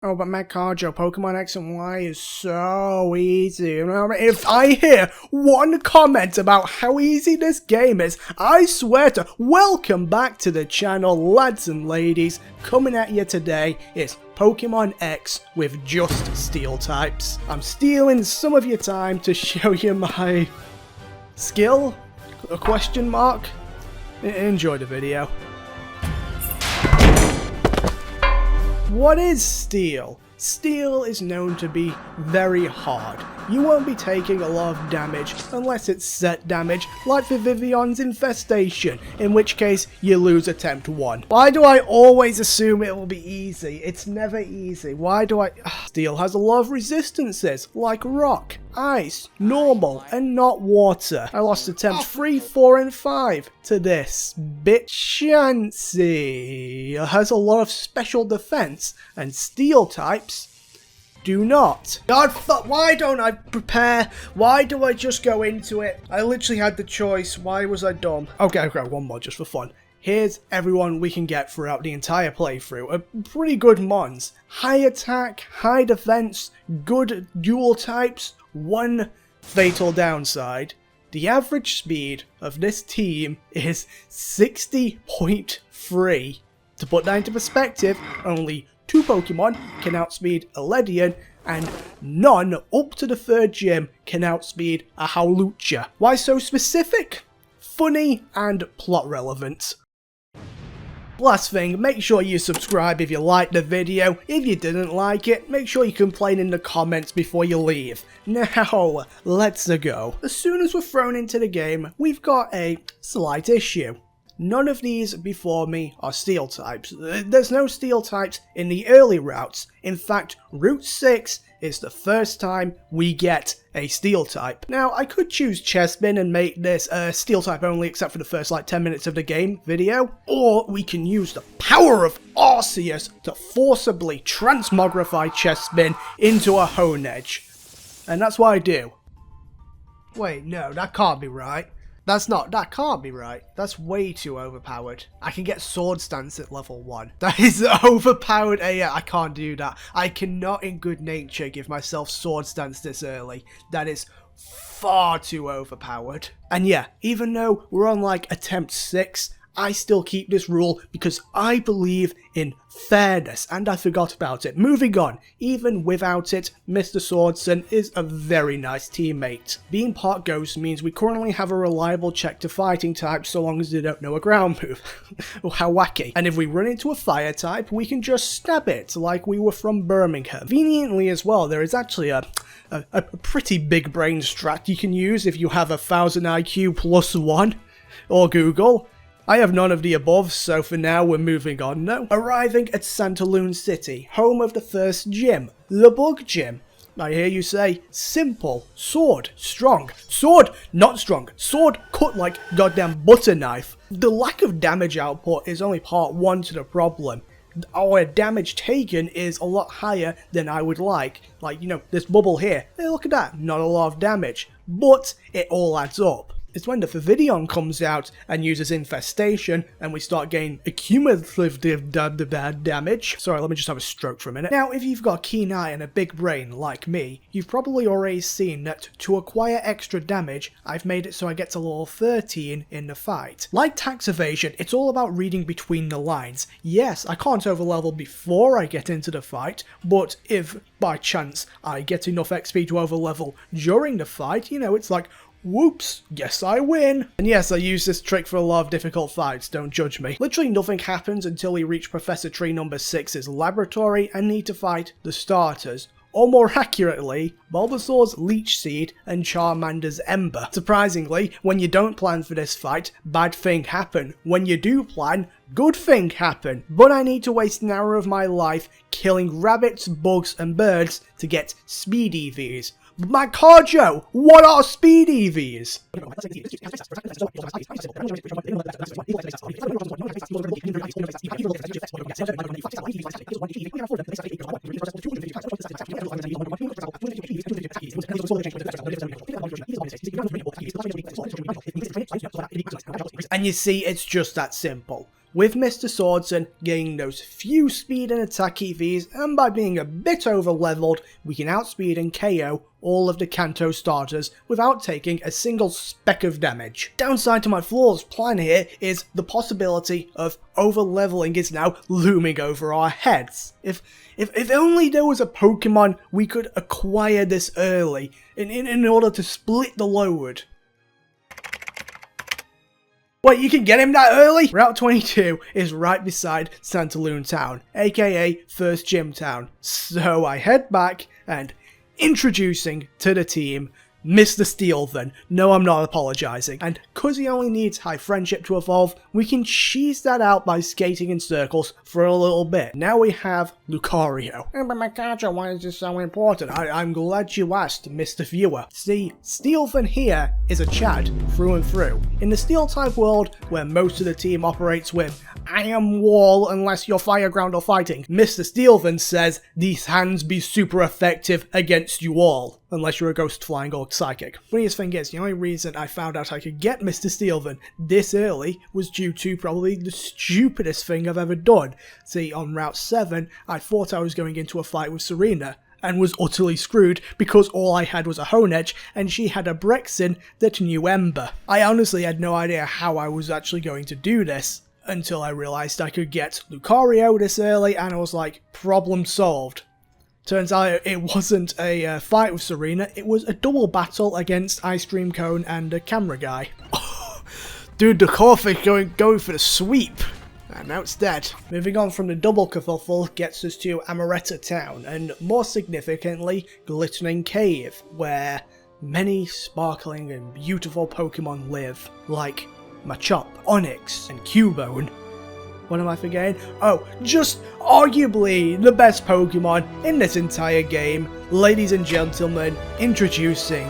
Oh, but MagcarJoe, Pokemon X and Y is so easy. If I hear one comment about how easy this game is, I swear to welcome back to the channel, lads and ladies. Coming at you today is Pokemon X with just Steel types. I'm stealing some of your time to show you my skill? A question mark? Enjoy the video. What is Steel? Steel is known to be very hard. You won't be taking a lot of damage unless it's set damage, like for Vivillon's Infestation, in which case you lose attempt 1. Why do I always assume it will be easy? It's never easy. Why do I... Steel has a lot of resistances, like rock, ice, normal, and not water. I lost attempt 3, 4, and 5 to this bit. Chansey has a lot of special defense, and Steel types do not. God fuck, why don't I prepare? Why do I just go into it? I literally had the choice. Why was I dumb? Okay, one more just for fun. Here's everyone we can get throughout the entire playthrough. Pretty good mons. High attack, high defense, good dual types, one fatal downside. The average speed of this team is 60.3. To put that into perspective, only 2 Pokemon can outspeed a Ledian, and none up to the 3rd gym can outspeed a Howlucha. Why so specific? Funny and plot relevant. Last thing, make sure you subscribe if you liked the video. If you didn't like it, make sure you complain in the comments before you leave. Now, let's go. As soon as we're thrown into the game, we've got a slight issue. None of these before me are Steel types. There's no Steel types in the early routes. In fact, Route 6 is the first time we get a Steel type. Now, I could choose Chespin and make this Steel type only except for the first 10 minutes of the game video. Or we can use the power of Arceus to forcibly transmogrify Chespin into a Honedge. And that's what I do. Wait, no, that can't be right. That can't be right. That's way too overpowered. I can get Sword Stance at level 1. That is overpowered. Yeah, I can't do that. I cannot in good nature give myself Sword Stance this early. That is far too overpowered. And yeah, even though we're on attempt 6, I still keep this rule because I believe in fairness, and I forgot about it. Moving on, even without it, Mr. Swordson is a very nice teammate. Being part ghost means we currently have a reliable check to fighting types so long as they don't know a ground move. Oh, how wacky. And if we run into a fire type, we can just stab it like we were from Birmingham. Conveniently as well, there is actually a pretty big brain strat you can use if you have 1000 IQ plus 1, or Google. I have none of the above, so for now we're moving on now. Arriving at Santaloon City, home of the first gym, the Bug Gym. I hear you say, simple, sword, strong, sword, not strong, sword cut like goddamn butter knife. The lack of damage output is only part 1 to the problem. Our damage taken is a lot higher than I would like. This bubble here, hey, look at that, not a lot of damage, but it all adds up. It's when the Vivillon comes out and uses Infestation and we start getting accumulative damage. Sorry, let me just have a stroke for a minute. Now, if you've got a keen eye and a big brain like me, you've probably already seen that to acquire extra damage, I've made it so I get to level 13 in the fight. Like tax evasion, it's all about reading between the lines. Yes, I can't overlevel before I get into the fight, but if by chance I get enough XP to overlevel during the fight, it's like, whoops, guess I win. And yes, I use this trick for a lot of difficult fights, don't judge me. Literally nothing happens until we reach Professor Tree number 6's laboratory and need to fight the starters. Or more accurately, Bulbasaur's Leech Seed and Charmander's Ember. Surprisingly, when you don't plan for this fight, bad thing happen. When you do plan, good thing happen. But I need to waste an hour of my life killing rabbits, bugs and birds to get speed EVs. MagcarJoe, what are speed EVs? And you see, it's just that simple. with Mr. Swordsman gaining those few speed and attack EVs, and by being a bit over leveled, we can outspeed and KO all of the Kanto starters without taking a single speck of damage. Downside to my flawless plan here is the possibility of over leveling is now looming over our heads. If only there was a Pokemon we could acquire this early in order to split the load. Wait, you can get him that early? Route 22 is right beside Santaloon Town, aka First Gym Town. So I head back and introducing to the team Mr. Steelvin. No, I'm not apologising. And cause he only needs high friendship to evolve, we can cheese that out by skating in circles for a little bit. Now we have Lucario. Oh, but MagcarJoe, why is this so important? I'm glad you asked, Mr. Viewer. See, Steelvin here is a Chad through and through. In the Steel-type world, where most of the team operates with I am wall unless you're fire, ground or fighting, Mr. Steelvin says these hands be super effective against you all, unless you're a ghost flying or psychic. Funniest thing is, the only reason I found out I could get Mr. Steelvin this early was due to probably the stupidest thing I've ever done. See, on Route 7, I thought I was going into a fight with Serena, and was utterly screwed because all I had was a Honedge and she had a Brexin that knew Ember. I honestly had no idea how I was actually going to do this until I realised I could get Lucario this early, and I was like, problem solved. Turns out it wasn't a fight with Serena, it was a double battle against Ice Cream Cone and a camera guy. Oh, dude, the Corphic going for the sweep. And now it's dead. Moving on from the double kerfuffle gets us to Amaretta Town, and more significantly, Glittering Cave, where many sparkling and beautiful Pokemon live, like Machop, Onix, and Cubone. What am I forgetting? Oh, just arguably the best Pokemon in this entire game. Ladies and gentlemen, introducing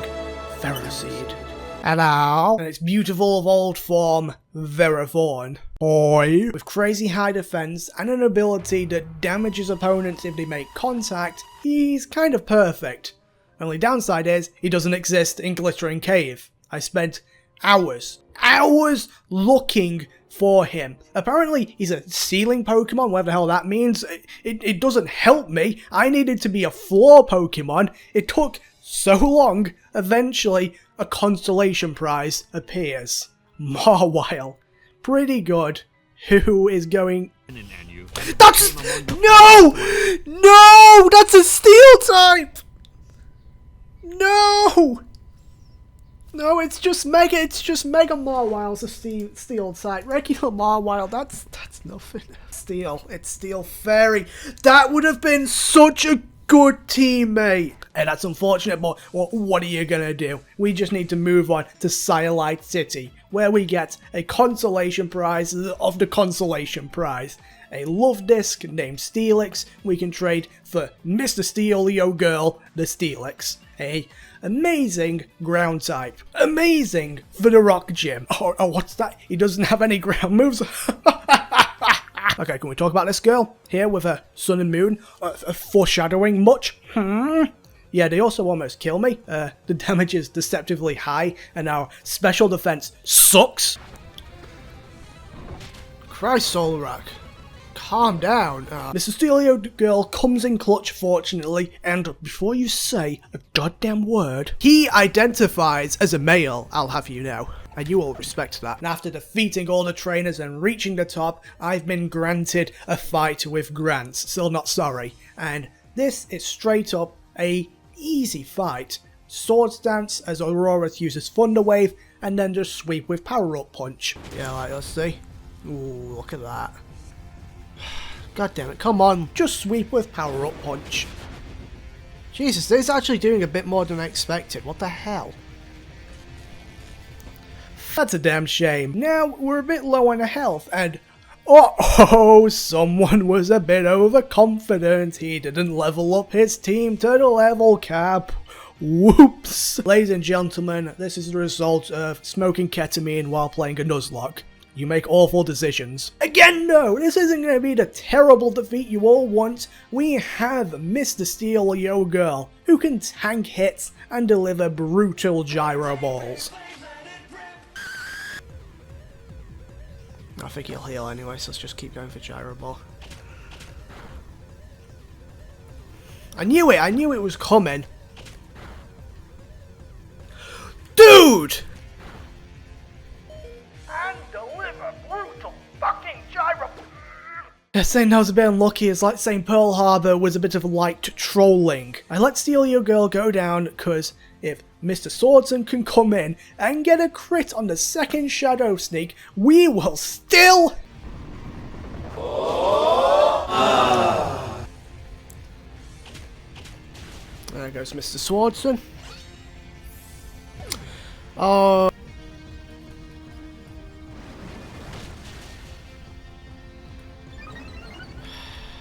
Ferroseed. Hello. And its beautiful evolved form, Veravaughn. Oi. With crazy high defense and an ability that damages opponents if they make contact, he's kind of perfect. Only downside is, he doesn't exist in Glittering Cave. I spent hours looking for him. Apparently he's a ceiling Pokemon, whatever the hell that means. It doesn't help me. I needed to be a floor Pokemon. It took so long. Eventually a consolation prize appears. Marwile. Pretty good. Who is going... That's... No! No! That's a Steel type! No! No, it's just Mega Marwile's a Steel type. Regular Marwile, that's nothing. Steel, it's Steel Fairy. That would have been such a good teammate. And that's unfortunate, but what are you gonna do? We just need to move on to Silite City, where we get a consolation prize of the consolation prize. A love disc named Steelix we can trade for Mr. Steelio Girl, the Steelix. A amazing ground type. Amazing for the Rock Gym. Oh, what's that? He doesn't have any ground moves. Okay, can we talk about this girl here with her sun and moon? Foreshadowing much? Yeah, they also almost kill me. The damage is deceptively high, and our special defense sucks. Christ, Solrock. Calm down. Mr. Steelio Girl comes in clutch, fortunately, and before you say a goddamn word, he identifies as a male, I'll have you know. And you all respect that. And after defeating all the trainers and reaching the top, I've been granted a fight with Grants. Still not sorry. And this is straight up a easy fight. Swords Dance as Aurora uses Thunder Wave, and then just sweep with Power Up Punch. Yeah, like, let's see. Ooh, look at that. God damn it, come on, just sweep with Power Up Punch. Jesus, this is actually doing a bit more than I expected. What the hell? That's a damn shame. Now, we're a bit low on health, and oh, someone was a bit overconfident. He didn't level up his team to the level cap. Whoops. Ladies and gentlemen, this is the result of smoking ketamine while playing a Nuzlocke. You make awful decisions. Again, no, this isn't going to be the terrible defeat you all want. We have Mr. Steelio Girl, who can tank hits and deliver brutal gyro balls. I think he'll heal anyway, so let's just keep going for Gyro Ball. I knew it was coming. Dude! And deliver brutal fucking Gyro. Saying I was a bit unlucky is like saying Pearl Harbor was a bit of light trolling. I let Steal Your Girl go down because if Mr. Swordsman can come in and get a crit on the second Shadow Sneak, we will still... There goes Mr. Swordsman. Oh...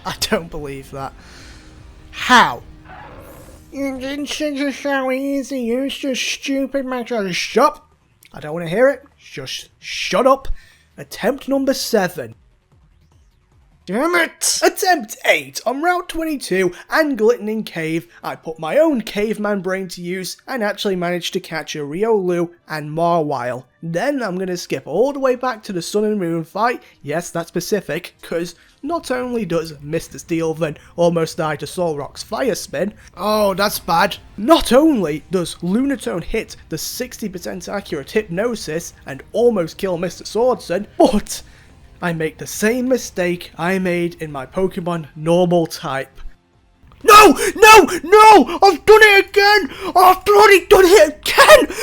I don't believe that. How? It's just so easy, you're just stupid, MagcarJoe. Shut up! I don't want to hear it. Just shut up. Attempt number 7. Damn it! Attempt 8 on Route 22 and Glistening Cave. I put my own caveman brain to use and actually managed to catch a Riolu and Marwile. Then I'm going to skip all the way back to the Sun and Moon fight. Yes, that's specific, because not only does Mr. Steelvan almost die to Solrock's Fire Spin, oh, that's bad. Not only does Lunatone hit the 60% accurate Hypnosis and almost kill Mr. Swordsman, but I make the same mistake I made in my Pokemon Normal type. No! No! No! I've done it again! I've bloody done it again!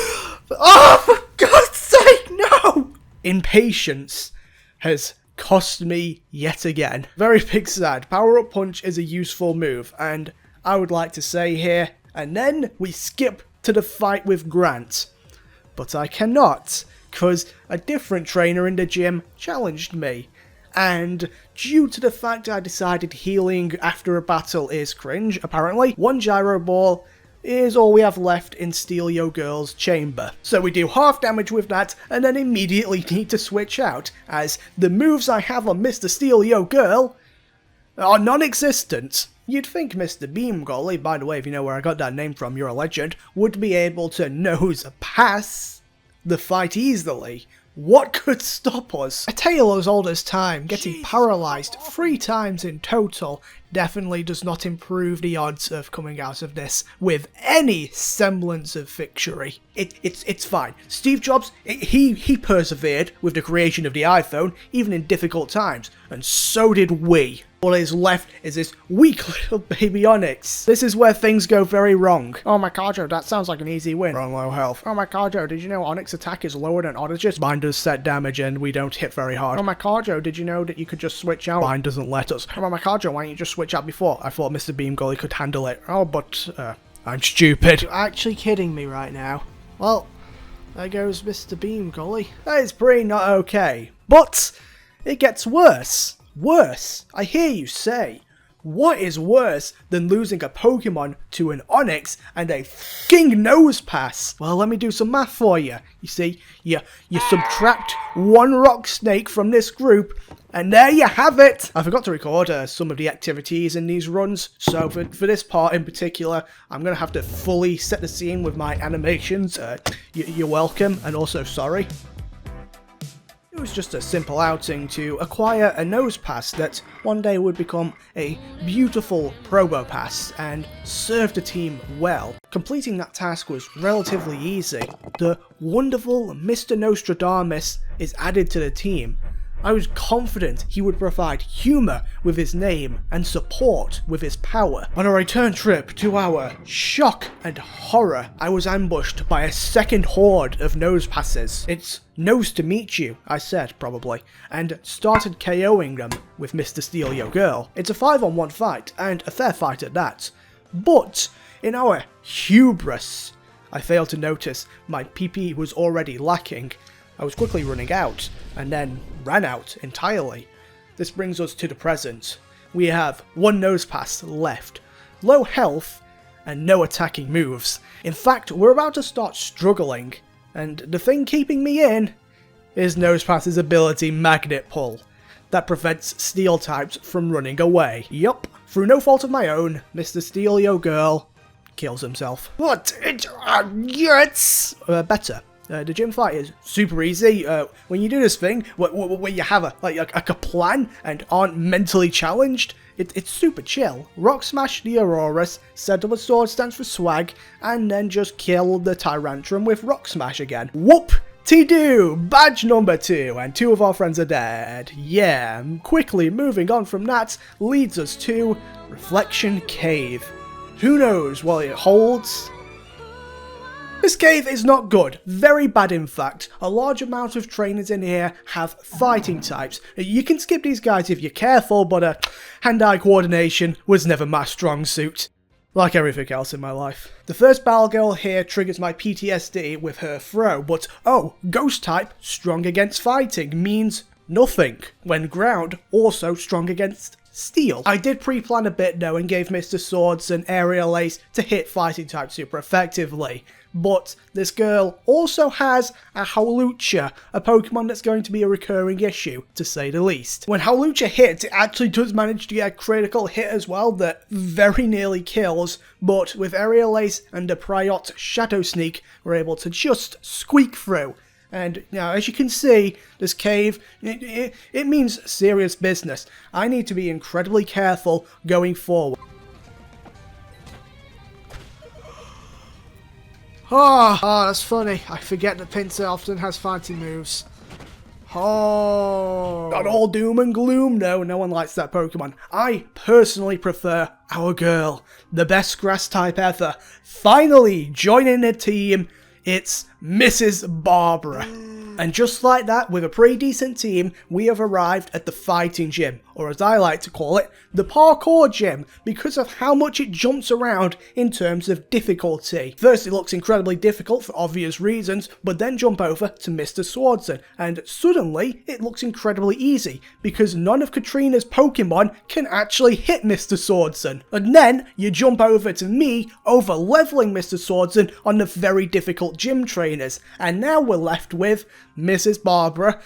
Oh, for God's sake, no! Impatience has cost me yet again. Very big sad. Power Up Punch is a useful move, and I would like to say here, and then we skip to the fight with Grant. But I cannot, because a different trainer in the gym challenged me. And due to the fact I decided healing after a battle is cringe, apparently, 1 Gyro Ball is all we have left in Steal Your Girl's chamber. So we do half damage with that, and then immediately need to switch out, as the moves I have on Mr. Steal Your Girl are non-existent. You'd think Mr. Beam Golly, by the way, if you know where I got that name from, you're a legend, would be able to nose pass the fight easily. What could stop us? A tale as old as time, getting paralysed 3 times in total, definitely does not improve the odds of coming out of this with any semblance of victory. It's fine. Steve Jobs, he persevered with the creation of the iPhone, even in difficult times, and so did we. All that is left is this weak little baby Onix. This is where things go very wrong. Oh MagcarJoe, that sounds like an easy win. Wrong low health. Oh MagcarJoe, did you know Onix attack is lower than Odyssey? Mine does set damage and we don't hit very hard. Oh MagcarJoe, did you know that you could just switch out? Mine doesn't let us. Oh MagcarJoe, why don't you just switch out before? I thought Mr. Beam Golly could handle it. Oh, but I'm stupid. You're actually kidding me right now. Well, there goes Mr. Beam Golly. That is pretty not okay. But it gets worse. Worse, I hear you say. What is worse than losing a Pokemon to an Onix and a f***ing Nose Pass? Well, let me do some math for you. You see, you subtract 1 Rock Snake from this group, and there you have it! I forgot to record some of the activities in these runs, so for this part in particular, I'm going to have to fully set the scene with my animations. You're welcome, and also sorry. It was just a simple outing to acquire a Nose Pass that one day would become a beautiful Probo Pass and serve the team well. Completing that task was relatively easy. The wonderful Mr. Nostradamus is added to the team. I was confident he would provide humour with his name and support with his power. On a return trip to our shock and horror, I was ambushed by a second horde of Nose Passes. It's nose to meet you, I said probably, and started KOing them with Mr. Steal Your Girl. It's a 5-on-1 fight, and a fair fight at that. But in our hubris, I failed to notice my PP was already lacking. I was quickly running out, and then ran out entirely. This brings us to the present. We have 1 Nose Pass left, low health, and no attacking moves. In fact, we're about to start struggling, and the thing keeping me in is Nose Pass's ability Magnet Pull. That prevents Steel types from running away. Yup, through no fault of my own, Mr. Steal Your Girl kills himself. What? Yes! Better. The gym fight is super easy. When you do this thing where you have a plan and aren't mentally challenged, it's super chill. Rock smash the Auroras, set up a sword stance for swag, and then just kill the Tyrantrum with rock smash again. Whoop-de-doo! Badge number 2, and 2 of our friends are dead. Yeah, quickly moving on from that leads us to Reflection Cave. Who knows what it holds? This cave is not good, very bad in fact. A large amount of trainers in here have fighting types. You can skip these guys if you're careful, but hand-eye coordination was never my strong suit. Like everything else in my life. The first battle girl here triggers my PTSD with her throw, but oh, ghost type, strong against fighting, means nothing. When ground, also strong against steel. I did pre-plan a bit though and gave Mr. Swords an aerial ace to hit fighting type super effectively. But this girl also has a Howlucha, a Pokemon that's going to be a recurring issue, to say the least. When Howlucha hits, it actually does manage to get a critical hit as well that very nearly kills, but with Aerial Ace and a Priot Shadow Sneak, we're able to just squeak through. And now, as you can see, this cave, it means serious business. I need to be incredibly careful going forward. Oh, that's funny. I forget that Pinsir often has fighting moves. Oh. Not all doom and gloom, no one likes that Pokemon. I personally prefer our girl, the best grass type ever. Finally joining the team, it's Mrs. Barbara. And just like that, with a pretty decent team, we have arrived at the fighting gym, or as I like to call it, the parkour gym, because of how much it jumps around in terms of difficulty. First, it looks incredibly difficult for obvious reasons, but then jump over to Mr. Swordson, and suddenly it looks incredibly easy, because none of Katrina's Pokemon can actually hit Mr. Swordson. And then you jump over to me, over-leveling Mr. Swordson on the very difficult gym trainers, and now we're left with Mrs. Barbara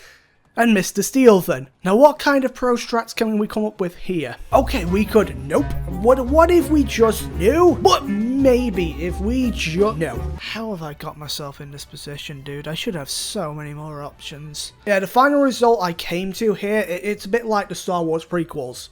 and Mr. Steelton. Now what kind of pro strats can we come up with here? Okay, we could, nope. What if we just knew? But maybe if we just know. How have I got myself in this position, dude? I should have so many more options. Yeah, the final result I came to here, it's a bit like the Star Wars prequels.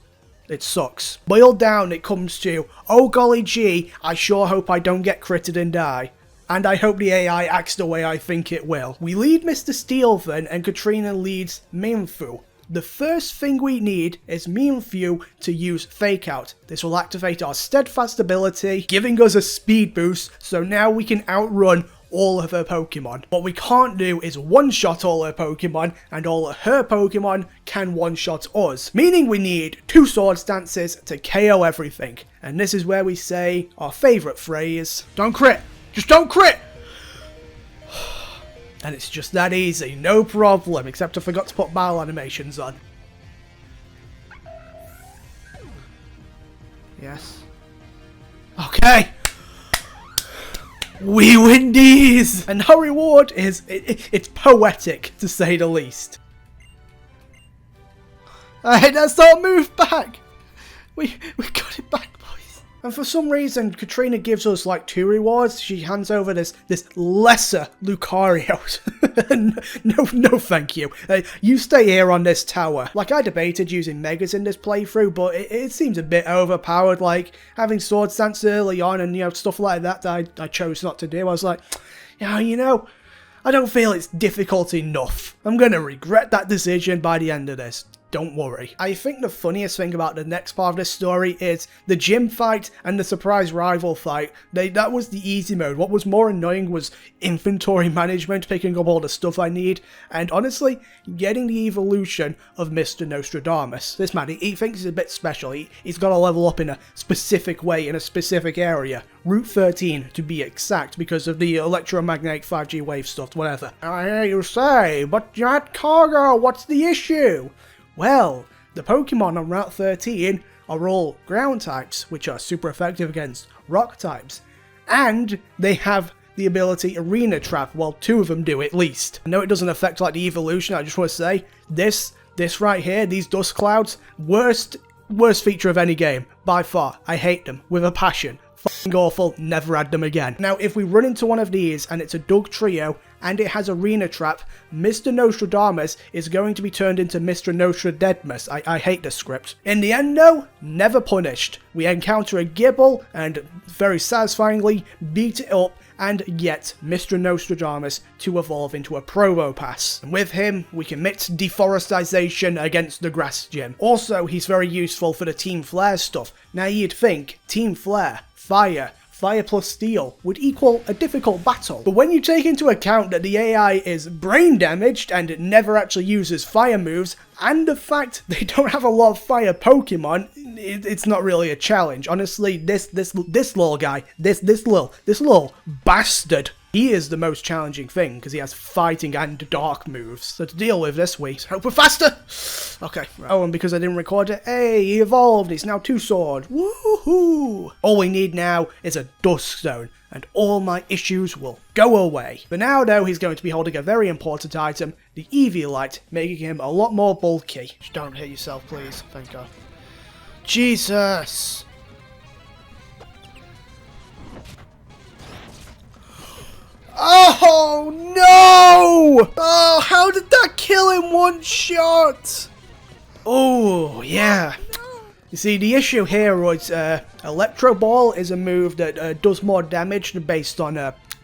It sucks. Boiled down, it comes to, oh golly gee, I sure hope I don't get critted and die. And I hope the AI acts the way I think it will. We lead Mr. Steelton and Katrina leads Minfu. The first thing we need is Minfu to use Fake Out. This will activate our Steadfast ability, giving us a speed boost, so now we can outrun all of her Pokemon. What we can't do is one-shot all her Pokemon, and all of her Pokemon can one-shot us. Meaning we need 2 Sword Stances to KO everything. And this is where we say our favourite phrase, don't crit! Just don't crit! And it's just that easy, no problem, except I forgot to put battle animations on. Yes. Okay! We win these! And our reward is, it's poetic, to say the least. Hey, that's our move back! We got it back, boys. And for some reason, Katrina gives us like 2 rewards. She hands over this lesser Lucario. No thank you. You stay here on this tower. Like, I debated using Megas in this playthrough, but it seems a bit overpowered. Like, having Sword Stance early on and, you know, stuff like that I chose not to do. I was like, you know, I don't feel it's difficult enough. I'm gonna regret that decision by the end of this. Don't worry. I think the funniest thing about the next part of this story is the gym fight and the surprise rival fight. That was the easy mode. What was more annoying was inventory management, picking up all the stuff I need, and honestly, getting the evolution of Mr. Nostradamus. This man, he thinks he's a bit special. He's got to level up in a specific way, in a specific area. Route 13 to be exact, because of the electromagnetic 5G wave stuff, whatever. I hear you say, but you're at cargo, what's the issue? Well, the Pokemon on Route 13 are all ground types, which are super effective against rock types. And they have the ability Arena Trap, well 2 of them do at least. I know it doesn't affect like the evolution, I just want to say, this right here, these dust clouds, worst feature of any game, by far. I hate them with a passion. awful, never had them again. Now, if we run into one of these and it's a Doug trio and it has Arena Trap, Mr. Nostradamus is going to be turned into Mr. Nostradamus. I hate this script. In the end, though, never punished. We encounter a Gibble and very satisfyingly beat it up and get Mr. Nostradamus to evolve into a Probopass. And with him, we commit deforestation against the grass gym. Also, he's very useful for the Team Flare stuff. Now you'd think Team Flare, Fire plus Steel would equal a difficult battle. But when you take into account that the AI is brain damaged and it never actually uses fire moves, and the fact they don't have a lot of fire Pokemon, it's not really a challenge. Honestly, this little guy, this little bastard, he is the most challenging thing because he has fighting and dark moves. So to deal with this, we hope we're faster. Okay. Oh, and because I didn't record it, hey, he evolved. He's now 2-sword. Woohoo! All we need now is a Dusk Stone, and all my issues will go away. But now, though, he's going to be holding a very important item, the Eviolite, making him a lot more bulky. Just don't hit yourself, please. Thank God. Jesus! Oh no! Oh, how did that kill in one shot? Oh, yeah. You see, the issue here is Electro Ball is a move that does more damage based on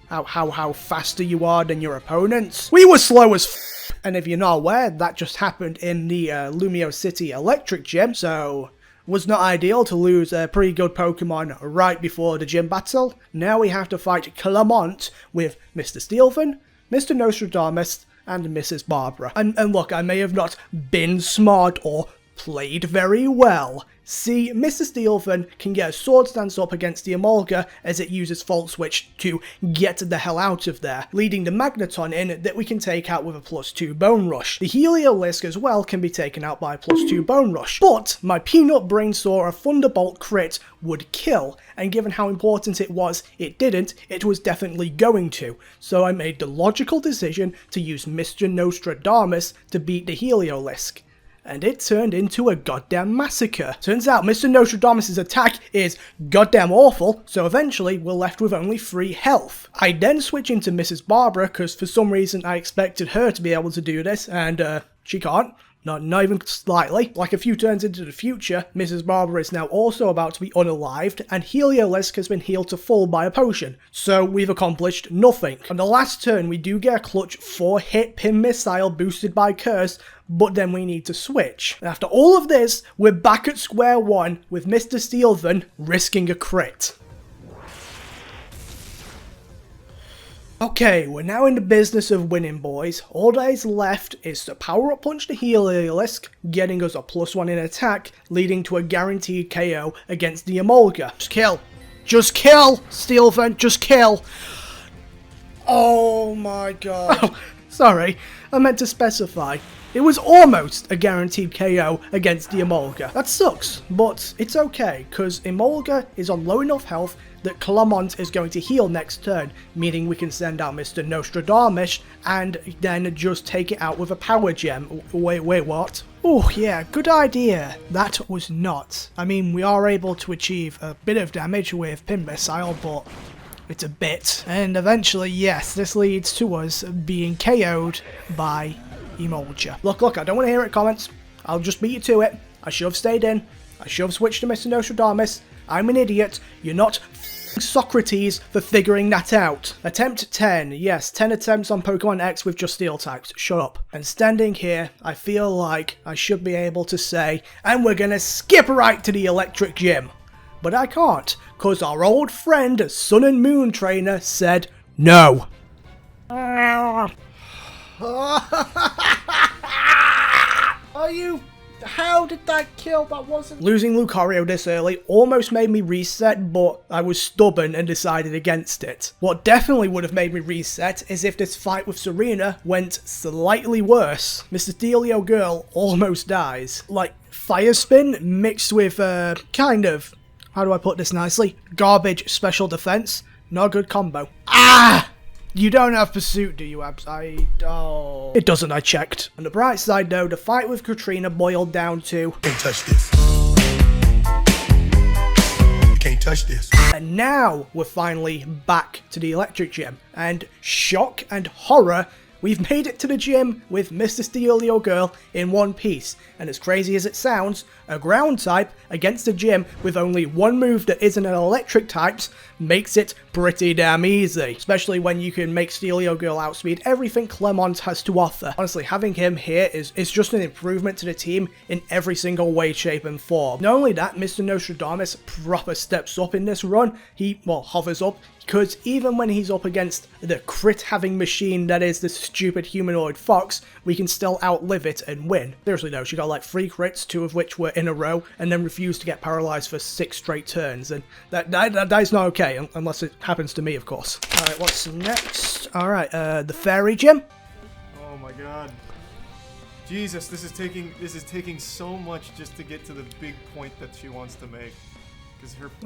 how faster you are than your opponents. We were slow as f, and if you're not aware, that just happened in the Lumio City Electric Gym, so was not ideal to lose a pretty good Pokemon right before the gym battle. Now we have to fight Clamont with Mr. Steelfin, Mr. Nostradamus, and Mrs. Barbara. And look, I may have not been smart or played very well. See, Mr. Steelfin can get a sword stance up against the Emolga as it uses Fault Switch to get the hell out of there, leading the Magneton in that we can take out with a +2 Bone Rush. The Heliolisk as well can be taken out by a +2 Bone Rush, but my Peanut Brain saw a Thunderbolt crit would kill, and given how important it was, it didn't, it was definitely going to. So I made the logical decision to use Mr. Nostradamus to beat the Heliolisk. And it turned into a goddamn massacre. Turns out Mr. Nostradamus' attack is goddamn awful, so eventually we're left with only 3 health. I then switch into Mrs. Barbara, because for some reason I expected her to be able to do this, and she can't. Not even slightly. Like a few turns into the future, Mrs. Barbara is now also about to be unalived, and Heliolisk has been healed to full by a potion. So we've accomplished nothing. On the last turn, we do get a clutch 4-hit Pin Missile boosted by Curse, but then we need to switch. And after all of this, we're back at square one with Mr. Steelfin risking a crit. Okay, we're now in the business of winning, boys. All that is left is to power up punch the Heliolisk, getting us a +1 in attack, leading to a guaranteed KO against the Emolga. Just kill. Just kill, Steelfin, just kill. Oh my god. Oh, sorry, I meant to specify. It was almost a guaranteed KO against the Emolga. That sucks, but it's okay, because Emolga is on low enough health that Clamont is going to heal next turn, meaning we can send out Mr. Nostradamus and then just take it out with a power gem. Wait, what? Oh yeah, good idea. That was not. I mean, we are able to achieve a bit of damage with Pin Missile, but it's a bit. And eventually, yes, this leads to us being KO'd by Emolga. Look, I don't want to hear it, comments. I'll just beat you to it. I should have stayed in. I should have switched to Mr. Nostradamus. I'm an idiot. You're not Socrates for figuring that out. Attempt 10. Yes, 10 attempts on Pokemon X with just Steel types. Shut up. And standing here, I feel like I should be able to say, and we're gonna skip right to the Electric Gym. But I can't, cause our old friend, Sun and Moon Trainer, said no. Are you... How did that kill? That wasn't... Losing Lucario this early almost made me reset, but I was stubborn and decided against it. What definitely would have made me reset is if this fight with Serena went slightly worse. Mr. Delio Girl almost dies. Like, Fire Spin mixed with, kind of, how do I put this nicely? Garbage special defense. Not a good combo. Ah! You don't have Pursuit, do you, Abs? Oh. It doesn't, I checked. On the bright side, though, the fight with Katrina boiled down to... Can't touch this. Can't touch this. And now we're finally back to the electric gym. And shock and horror, we've made it to the gym with Mr. Steelio Girl in one piece. And as crazy as it sounds, a ground type against a gym with only one move that isn't an electric type's makes it pretty damn easy. Especially when you can make Steelio Girl outspeed everything Clemont has to offer. Honestly, having him here is just an improvement to the team in every single way, shape and form. Not only that, Mr. Nostradamus proper steps up in this run. He, well, hovers up. Because even when he's up against the crit-having machine that is the stupid humanoid fox, we can still outlive it and win. Seriously though, she got like 3 crits, 2 of which were in a row, and then refused to get paralyzed for 6 straight turns, and that is not okay, unless it happens to me, of course. Alright, what's next? Alright, the fairy gym. Oh my god. Jesus, this is taking so much just to get to the big point that she wants to make.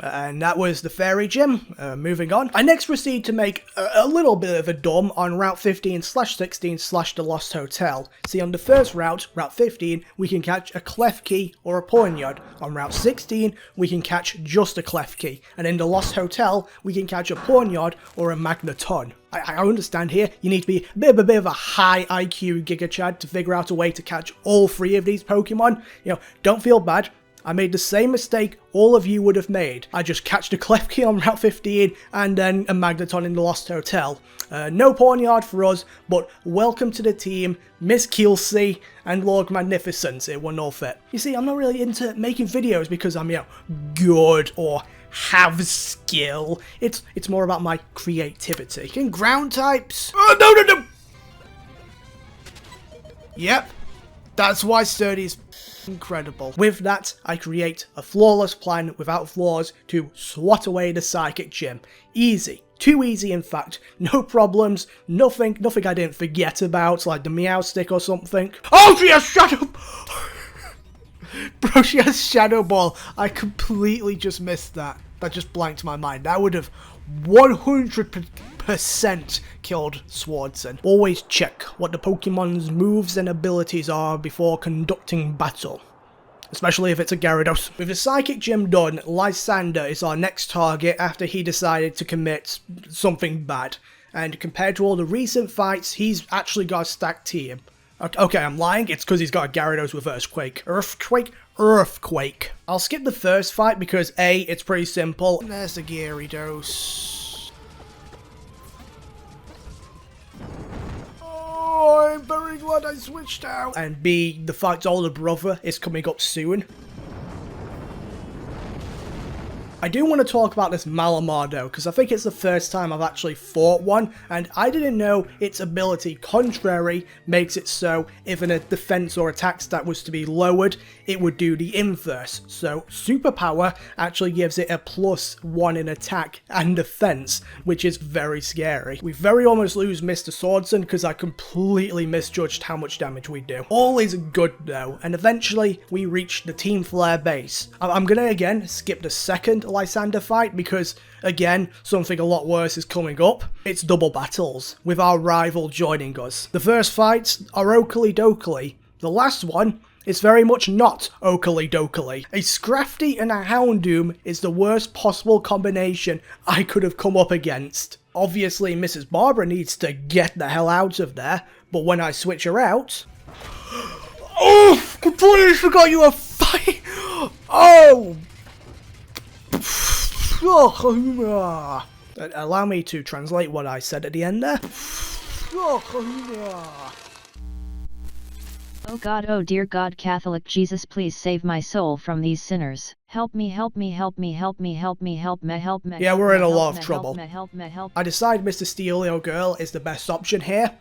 And that was the fairy gym. Moving on. I next proceed to make a little bit of a dumb on Route 15/16/ the Lost Hotel. See, on the first route, Route 15, we can catch a clef key or a poniard. On Route 16, we can catch just a clef key. And in the Lost Hotel, we can catch a poniard or a magneton. I understand here, you need to be a bit of a high IQ Giga Chad to figure out a way to catch all 3 of these Pokemon. You know, don't feel bad. I made the same mistake all of you would have made. I just catched a clef key on Route 15 and then a magneton in the Lost Hotel. No poniard for us, but welcome to the team, Miss Kelsey and Lord Magnificence. It were no fit. You see, I'm not really into making videos because I'm, you know, good or have skill. It's more about my creativity. And ground types. No. Yep. That's why Sturdy is incredible. With that, I create a flawless plan without flaws to swat away the psychic gym. Easy. Too easy, in fact. No problems. Nothing I didn't forget about, like the Meow Stick or something. Oh, she has Shadow... Bro, she has Shadow Ball. I completely just missed that. That just blanked my mind. That would have 100% killed Swardson. Always check what the Pokemon's moves and abilities are before conducting battle. Especially if it's a Gyarados. With the Psychic Gym done, Lysander is our next target after he decided to commit something bad. And compared to all the recent fights, he's actually got a stacked team. Okay, I'm lying, it's because he's got a Gyarados with Earthquake. Earthquake. I'll skip the first fight because A, it's pretty simple. There's the Gyarados. Oh, I'm very glad I switched out. And B, the fight's older brother is coming up soon. I do want to talk about this Malamar though, because I think it's the first time I've actually fought one, and I didn't know its ability contrary makes it so if a defense or attack stat was to be lowered, it would do the inverse. So superpower actually gives it a +1 in attack and defense, which is very scary. We very almost lose Mr. Swordson because I completely misjudged how much damage we do. All is good though, and eventually we reach the Team Flare base. I'm gonna again skip the second Lysander fight because, again, something a lot worse is coming up. It's double battles, with our rival joining us. The first fights are Oakley Dokley. The last one is very much not Oakley Dokley. A Scrafty and a Houndoom is the worst possible combination I could have come up against. Obviously, Mrs. Barbara needs to get the hell out of there, but when I switch her out... Oh! Completely forgot you were fighting! Oh! Allow me to translate what I said at the end there. Oh God, oh dear God, Catholic Jesus, please save my soul from these sinners. Help me, help me, help me, help me, help me, help me, help me. Yeah, we're in a lot of trouble. Help me. I decide Mr. Steelio Girl is the best option here.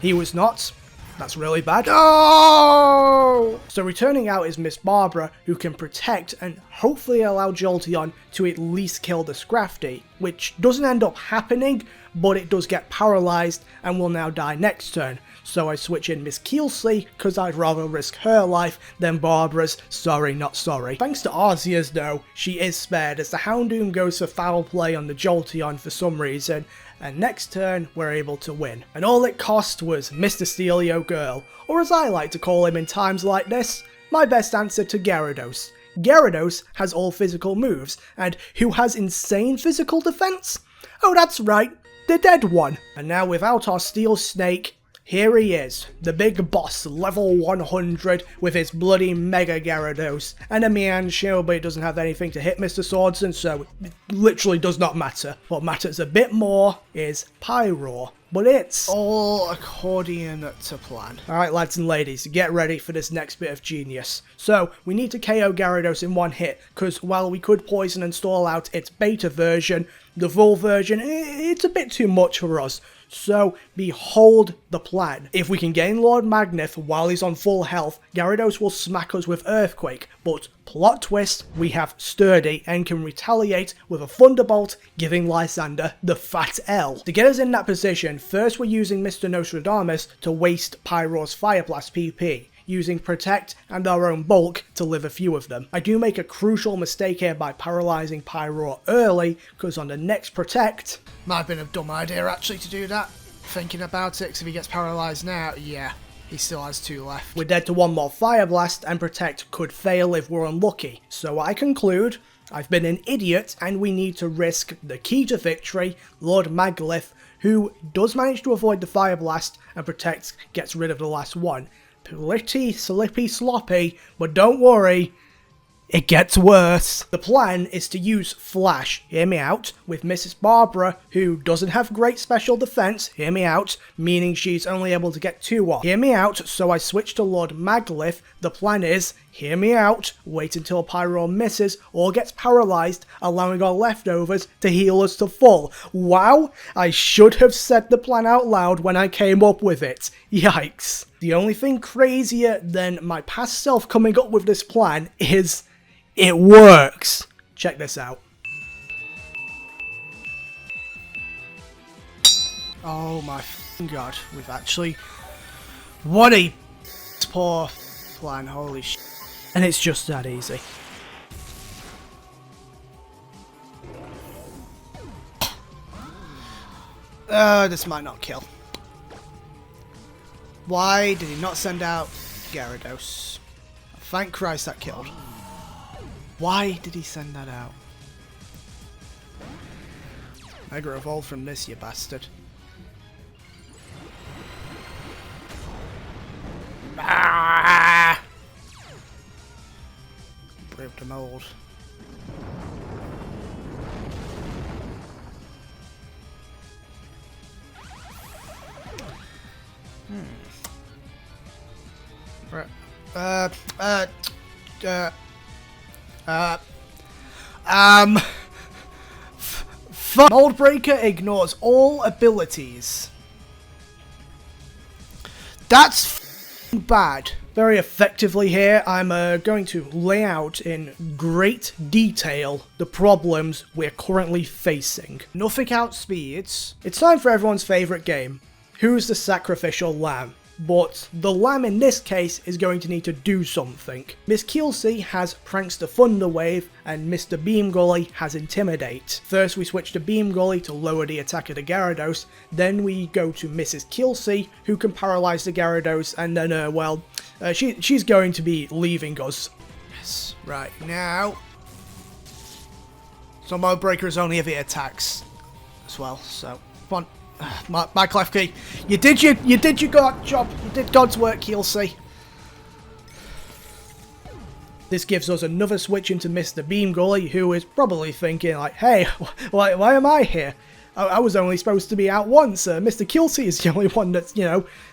He was not. That's really bad. Oh! So returning out is Miss Barbara, who can protect and hopefully allow Jolteon to at least kill the Scrafty, which doesn't end up happening, but it does get paralyzed and will now die next turn. So I switch in Miss Kelsey, because I'd rather risk her life than Barbara's. Sorry, not sorry. Thanks to Arceus though, she is spared as the Houndoom goes for foul play on the Jolteon for some reason, and next turn we're able to win. And all it cost was Mr. Steelio Girl, or as I like to call him in times like this, my best answer to Gyarados. Gyarados has all physical moves, and who has insane physical defense? Oh, that's right, the dead one. And now without our Steel Snake, here he is, the big boss, level 100, with his bloody Mega Gyarados. And a MagcarJoe, but it doesn't have anything to hit Mr. Swordsman, so it literally does not matter. What matters a bit more is Pyro. But it's all accordion to plan. Alright lads and ladies, get ready for this next bit of genius. So, we need to KO Gyarados in one hit, because while we could poison and stall out its beta version, the full version, it's a bit too much for us. So, behold the plan. If we can gain Lord Magnif while he's on full health, Gyarados will smack us with Earthquake, but plot twist, we have Sturdy and can retaliate with a Thunderbolt, giving Lysander the fat L. To get us in that position, first we're using Mr. Nostradamus to waste Pyro's Fire Blast PP, using Protect and our own Bulk to live a few of them. I do make a crucial mistake here by paralysing Pyro early, because on the next Protect, might have been a dumb idea actually to do that. Thinking about it, because if he gets paralysed now, yeah, he still has 2 left. We're dead to one more Fire Blast, and Protect could fail if we're unlucky. So I conclude, I've been an idiot, and we need to risk the key to victory, Lord Maglith, who does manage to avoid the Fire Blast, and Protect gets rid of the last one. Pretty slippy sloppy, but don't worry, it gets worse. The plan is to use Flash, hear me out, with Mrs. Barbara, who doesn't have great special defense, hear me out, meaning she's only able to get 2 off. Hear me out, so I switch to Lord Maglith. The plan is, hear me out, wait until Pyro misses or gets paralysed, allowing our leftovers to heal us to full. Wow, I should have said the plan out loud when I came up with it. Yikes. The only thing crazier than my past self coming up with this plan is it works. Check this out. Oh my god, we've actually... What a poor plan, holy sh... And it's just that easy. This might not kill. Why did he not send out Gyarados? Thank Christ that killed. Why did he send that out? Mega Evolve from this, you bastard. Ah! Brave to mold. Mold Breaker ignores all abilities. That's bad. Very effectively here, I'm going to lay out in great detail the problems we're currently facing. Nothing outspeeds. It's time for everyone's favourite game. Who's the sacrificial lamb? But the lamb in this case is going to need to do something. Miss Keelsey has Prankster Thunder Wave and Mr. Beam Gully has Intimidate. First we switch to Beam Gully to lower the attack of the Gyarados, then we go to Mrs. Keelsey who can paralyze the Gyarados, and then she's going to be leaving us. Yes, right now. So Mold Breaker is only if it attacks as well, so come on. My Klefki, you did your job. You did God's work, Keelsey. This gives us another switch into Mr. Beam Gully, who is probably thinking like, hey, why am I here? I was only supposed to be out once. Mr. Keelsey is the only one that's,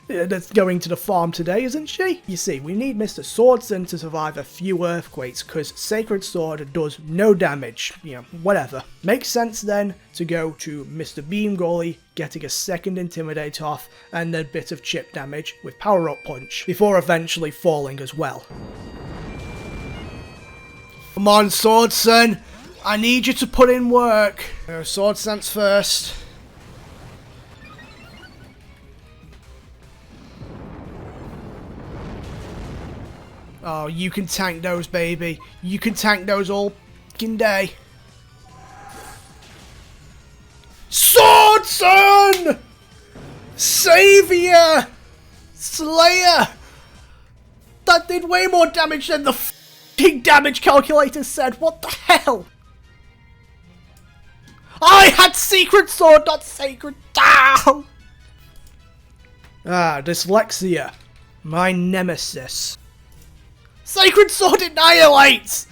that's going to the farm today, isn't she? You see, we need Mr. Swordsman to survive a few earthquakes, because Sacred Sword does no damage. Whatever. Makes sense then to go to Mr. Beam Gully, getting a second Intimidate off, and a bit of chip damage with Power Up Punch, before eventually falling as well. Come on, Swordsman! I need you to put in work. Sword Stance first. Oh, you can tank those, baby. You can tank those all f***ing day. Swordson! Savior! Slayer! That did way more damage than the damage calculator said, what the hell? I had Secret Sword, not Sacred Down! Dyslexia. My nemesis. Sacred Sword annihilates!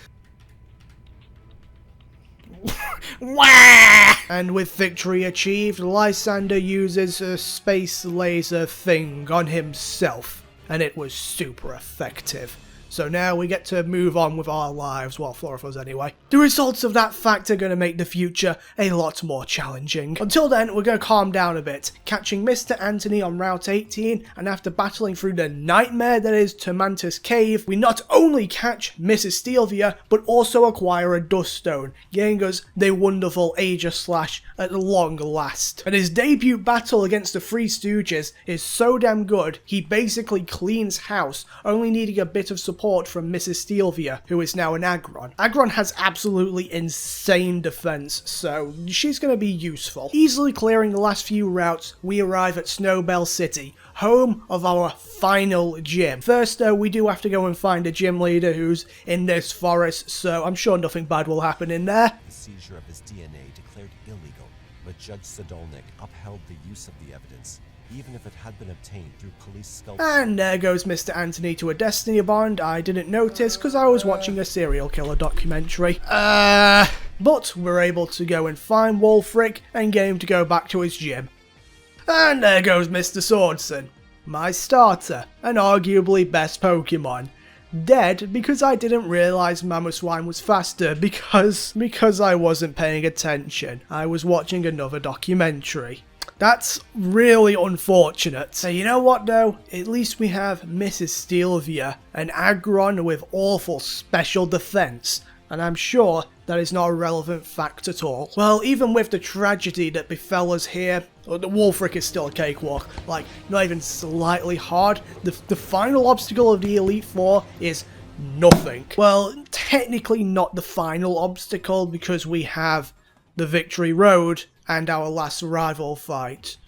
And with victory achieved, Lysander uses a space laser thing on himself. And it was super effective. So now we get to move on with our lives, well, 4 of us anyway. The results of that fact are going to make the future a lot more challenging. Until then, we're going to calm down a bit, catching Mr. Anthony on Route 18, and after battling through the nightmare that is Termantus Cave, we not only catch Mrs. Stelvia, but also acquire a Dust Stone, giving us the wonderful Aegis Slash at long last. And his debut battle against the Three Stooges is so damn good, he basically cleans house, only needing a bit of support from Mrs. Stelvia, who is now an Agron. Agron has absolutely insane defense, so she's going to be useful. Easily clearing the last few routes, we arrive at Snowbell City, home of our final gym. First though, we do have to go and find a gym leader who's in this forest, so I'm sure nothing bad will happen in there. The seizure of his DNA declared illegal, but Judge Sadolnik upheld the use of the evidence, even if it had been obtained through police sculpture. And there goes Mr. Anthony to a Destiny bond. I didn't notice because I was watching a serial killer documentary. But we're able to go and find Wolfric and get him to go back to his gym. And there goes Mr. Swordson, my starter, and arguably best Pokemon. Dead because I didn't realise Mamoswine was faster because I wasn't paying attention. I was watching another documentary. That's really unfortunate. So you know what though? At least we have Mrs. Stelvia, an Agron with awful special defense. And I'm sure that is not a relevant fact at all. Well, even with the tragedy that befell us here, the Wolfric is still a cakewalk. Like, not even slightly hard. The final obstacle of the Elite Four is nothing. Well, technically not the final obstacle because we have the Victory Road and our last rival fight.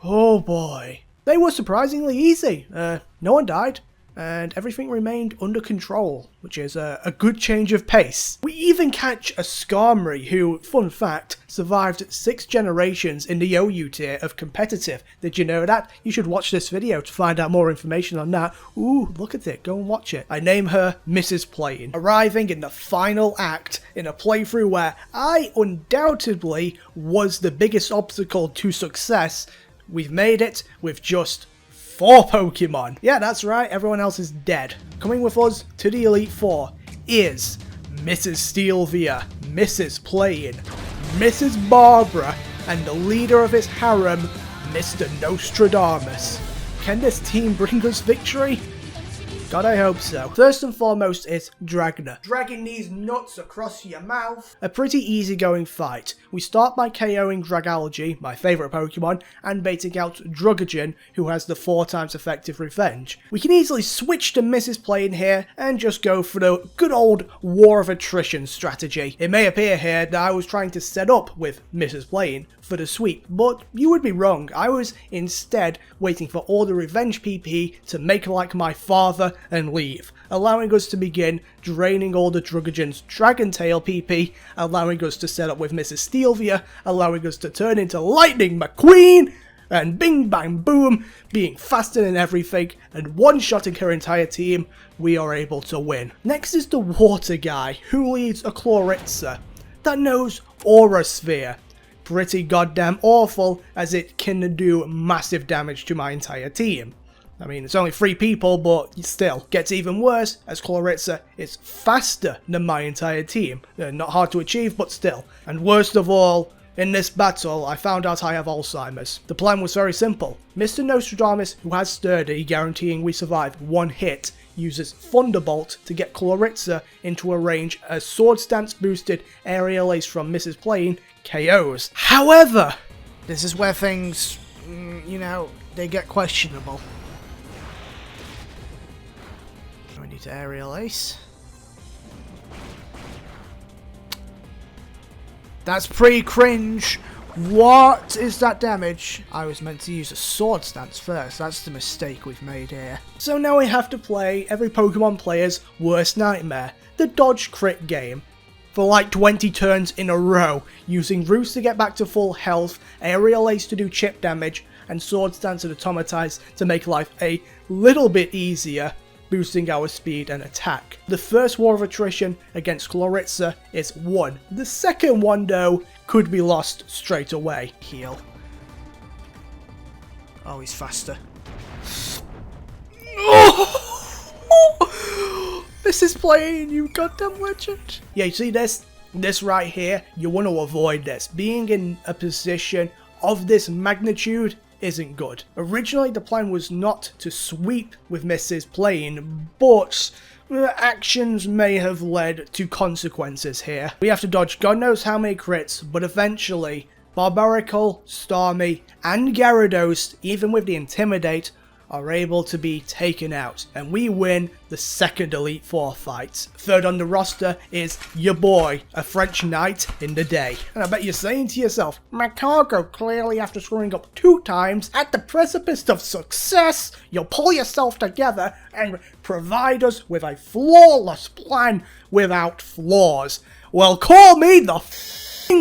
Oh boy. They were surprisingly easy. No one died. And everything remained under control, which is a good change of pace. We even catch a Skarmory who, fun fact, survived 6 generations in the OU tier of competitive. Did you know that? You should watch this video to find out more information on that. Ooh, look at it, go and watch it. I name her Mrs. Plain, arriving in the final act in a playthrough where I undoubtedly was the biggest obstacle to success. We've made it with just 4 Pokemon. Yeah, that's right, everyone else is dead. Coming with us to the Elite Four is Mrs. Stelvia, Mrs. Plain, Mrs. Barbara, and the leader of his harem, Mr. Nostradamus. Can this team bring us victory? God, I hope so. First and foremost is Dragna. Dragging these nuts across your mouth. A pretty easygoing fight. We start by KOing Dragology, my favourite Pokemon, and baiting out Drugogen, who has the 4 times effective revenge. We can easily switch to Mrs. Plain here and just go for the good old War of Attrition strategy. It may appear here that I was trying to set up with Mrs. Plain for the sweep, but you would be wrong. I was instead waiting for all the revenge PP to make like my father and leave, allowing us to begin draining all the Drugogen's Dragon Tail PP, allowing us to set up with Mrs. Stelvia, allowing us to turn into Lightning McQueen, and bing bang boom, being faster than everything, and one-shotting her entire team, we are able to win. Next is the Water Guy, who leads a Chloritza that knows Aura Sphere. Pretty goddamn awful, as it can do massive damage to my entire team. I mean, it's only 3 people, but still. Gets even worse, as Chloritza is faster than my entire team. Not hard to achieve, but still. And worst of all, in this battle, I found out I have Alzheimer's. The plan was very simple. Mr. Nostradamus, who has Sturdy, guaranteeing we survive 1 hit, uses Thunderbolt to get Chloritza into a range as Sword Stance boosted Aerial Ace from Mrs. Plain KOs. However, this is where things, you know, they get questionable. We need to Aerial Ace. That's pretty cringe. What is that damage? I was meant to use a Sword Stance first. That's the mistake we've made here. So now we have to play every Pokemon player's worst nightmare. the dodge crit game for like 20 turns in a row, using Roost to get back to full health, Aerial Ace to do chip damage, and Sword Stance and Automatize to make life a little bit easier, boosting our speed and attack. The first war of attrition against Chloritza is won. The second one, though, could be lost straight away. Heal. Oh, he's faster. This is playing, you goddamn legend. Yeah, you see this? This right here, you want to avoid this. Being in a position of this magnitude isn't good. Originally, the plan was not to sweep with Mrs. Plane, but actions may have led to consequences here. We have to dodge God knows how many crits, but eventually, Barbarical, Starmie, and Gyarados, even with the Intimidate, are able to be taken out, and we win the second Elite Four fight. Third on the roster is your boy, a French knight in the day. And I bet you're saying to yourself, MagcarJoe, clearly after screwing up 2 times at the precipice of success, you'll pull yourself together and provide us with a flawless plan without flaws. Well, call me the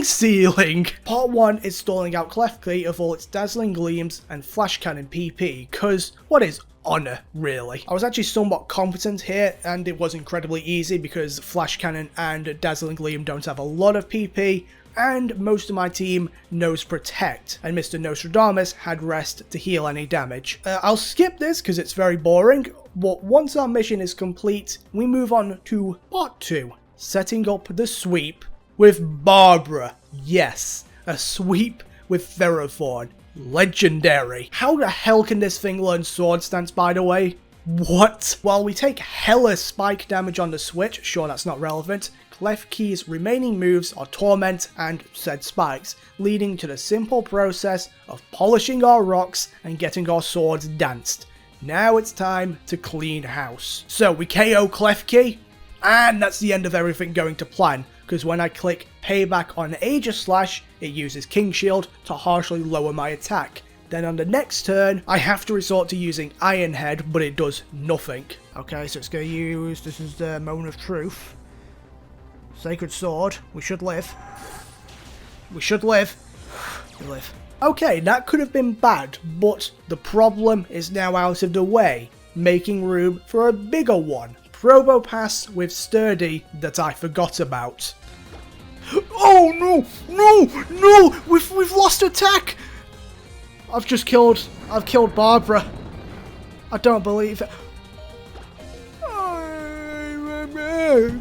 ceiling. Part 1 is stalling out Klefki of all its Dazzling Gleams and Flash Cannon PP, cause what is honor, really? I was actually somewhat competent here, and it was incredibly easy because Flash Cannon and Dazzling Gleam don't have a lot of PP, and most of my team knows Protect, and Mr. Nostradamus had Rest to heal any damage. I'll skip this because it's very boring, but once our mission is complete, we move on to Part 2, setting up the sweep with Barbara. Yes, a sweep with Ferrothorn. Legendary. How the hell can this thing learn Sword Stance, by the way? What? While we take hella spike damage on the switch, sure that's not relevant, Klefki's remaining moves are Torment and said spikes, leading to the simple process of polishing our rocks and getting our swords danced. Now it's time to clean house. So we KO Klefki, and that's the end of everything going to plan, because when I click Payback on Aegislash, it uses King Shield to harshly lower my attack. Then on the next turn, I have to resort to using Iron Head, but it does nothing. Okay, so it's going to use, this is the Moan of Truth. Sacred Sword, we should live. We should live. We live. Okay, that could have been bad, but the problem is now out of the way, making room for a bigger one. Probopass with Sturdy that I forgot about. Oh no! No! No! We've lost attack! I've killed Barbara. I don't believe it.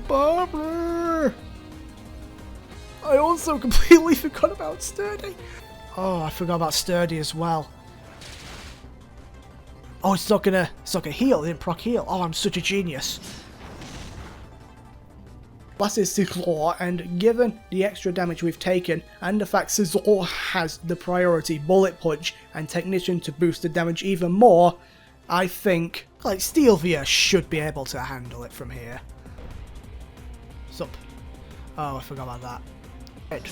Barbara! I also completely forgot about Sturdy. Oh, I forgot about Sturdy as well. Oh, it's not gonna heal, it didn't proc heal. Oh, I'm such a genius. Last is Scizor, and given the extra damage we've taken, and the fact Scizor has the priority Bullet Punch and Technician to boost the damage even more, I think, like, Steelvia should be able to handle it from here. Sup? Oh, I forgot about that. Head.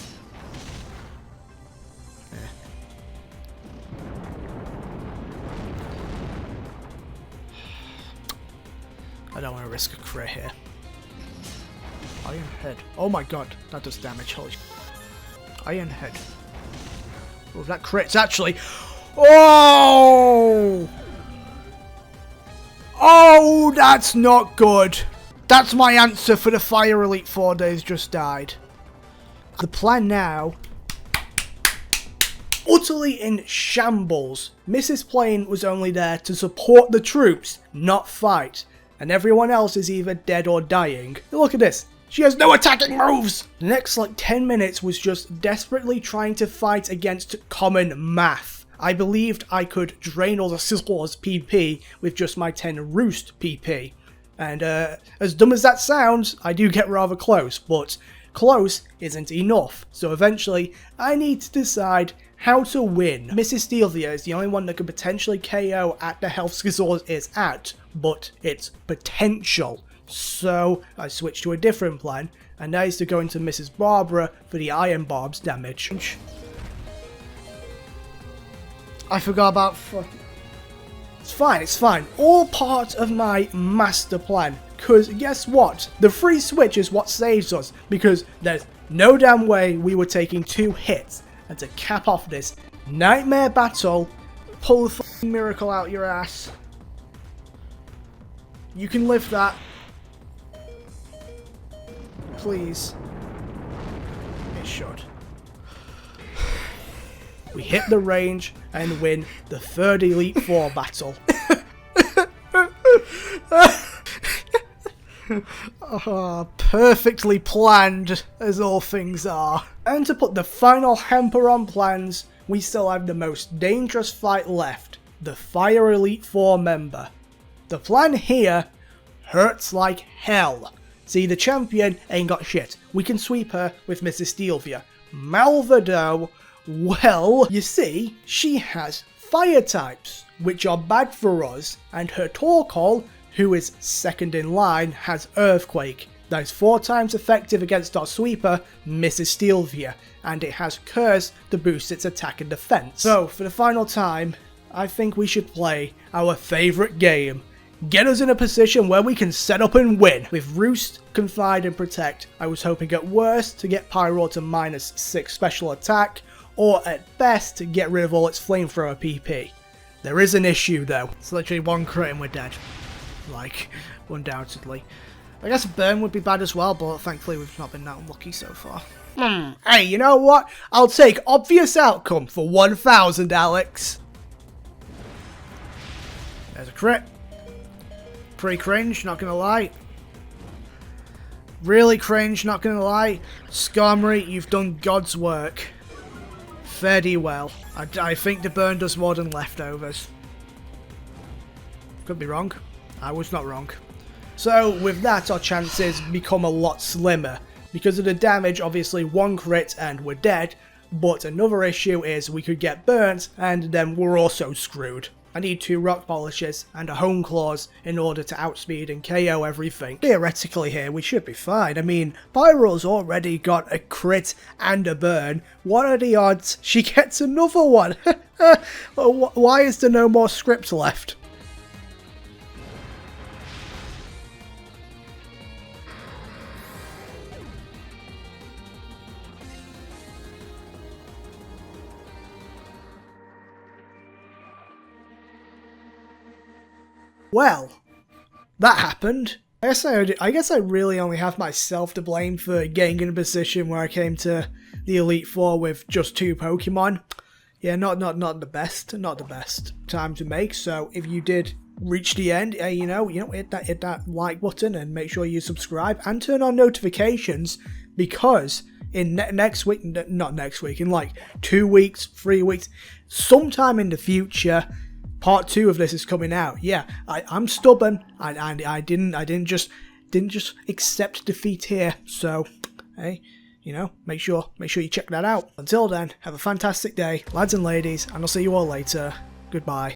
I don't want to risk a crit here. Iron Head. Oh my god, that does damage. Holy sh. Iron Head. Oh, that crits actually. Oh! Oh, that's not good. That's my answer for the Fire Elite 4 days just died. The plan now. Utterly in shambles. Mrs. Plane was only there to support the troops, not fight. And everyone else is either dead or dying. Look at this. She has no attacking moves! The next like 10 minutes was just desperately trying to fight against common math. I believed I could drain all the Scizor's PP with just my 10 Roost PP. And as dumb as that sounds, I do get rather close, but close isn't enough. So eventually, I need to decide how to win. Mrs. Steelvia is the only one that could potentially KO at the health Scizor is at, but it's potential. So I switched to a different plan, and that is to go into Mrs. Barbara for the Iron Barb's damage. I forgot about It's fine, it's fine. All part of my master plan. because guess what? The free switch is what saves us, because there's no damn way we were taking 2 hits. And to cap off this nightmare battle, pull the fucking miracle out your ass. You can lift that. Please. It should. We hit the range and win the 3rd Elite Four battle. Oh, perfectly planned, as all things are. And to put the final hamper on plans, we still have the most dangerous fight left, the Fire Elite Four member. The plan here hurts like hell. See, the champion ain't got shit. We can sweep her with Mrs. Steelvia. Malvado, well, you see, she has fire types, which are bad for us, and her Torkoal, who is second in line, has Earthquake. That is 4 times effective against our sweeper, Mrs. Steelvia, and it has Curse to boost its attack and defense. So, for the final time, I think we should play our favourite game. Get us in a position where we can set up and win. With Roost, Confide and Protect, I was hoping at worst to get Pyro to -6 special attack, or at best to get rid of all its flamethrower PP. There is an issue though. It's literally 1 crit and we're dead. Like, undoubtedly. I guess burn would be bad as well, but thankfully we've not been that unlucky so far. Hey, you know what? I'll take obvious outcome for 1,000, Alex. There's a crit. Pretty cringe, not gonna lie. Really cringe, not gonna lie. Skarmory, you've done God's work. Fairly well. I think the burn does more than leftovers. Could be wrong. I was not wrong. So with that, our chances become a lot slimmer. Because of the damage, obviously 1 crit and we're dead. But another issue is we could get burnt and then we're also screwed. I need 2 rock polishes and a home claws in order to outspeed and KO everything. Theoretically here, we should be fine. I mean, Pyro's already got a crit and a burn. What are the odds she gets another one? Why is there no more script left? Well, that happened. I guess I really only have myself to blame for getting in a position where I came to the Elite Four with just 2 Pokemon. Yeah, not the best time to make. So if you did reach the end, you know, hit that like button and make sure you subscribe and turn on notifications, because in next week, not next week, in like 2 weeks, 3 weeks, sometime in the future, Part 2 of this is coming out. Yeah, I'm stubborn. I didn't just accept defeat here. So, hey, you know, make sure you check that out. Until then, have a fantastic day, lads and ladies, and I'll see you all later. Goodbye.